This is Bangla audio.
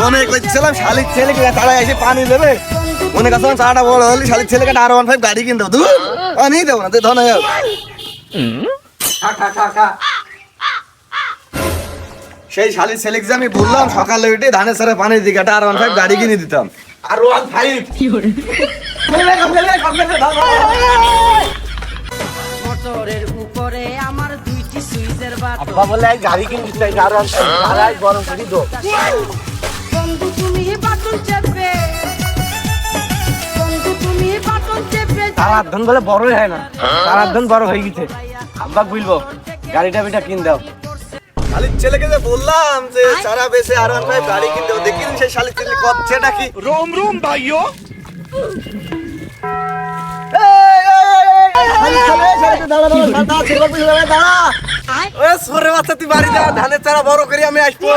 মনে করছিলাম শালির ছেলেকে তারা এসে পানি দেবে, মনে করছিলাম চাটা বড় হলে শালির ছেলেকে R15 গাড়ি কিনতে দেবো, পানি দেবো না, তুই ধন হয়ে যাও। সেই শালির ছেলেকে যে আমি বললাম সকালে উঠে ধানের সারে পানি দিকে একটা R15 গাড়ি কিনে দিতাম। মোটরের উপরে আমার দুইটি সুইচের বাটন। আব্বা বলে গাড়ি কিনতে চাই, আর গরম করে দো। বন্ধু তুমি বাটন চেপে, বন্ধু তুমি বাটন চেপে। তার ধন বলে বড়ই হয় না, তার ধন বড় হয়ে গেছে। আব্বা বলবো গাড়িটা বেটা কিন দাও। শালির ছেলেকে যে বললাম যে সারা বেশে R15 গাড়ি কিনতে হবে, দেখিন সেই শালির ছেলে করছেটা কি। रोम रोम भाइयों ধানের চারা বড় করে আমি আসবো।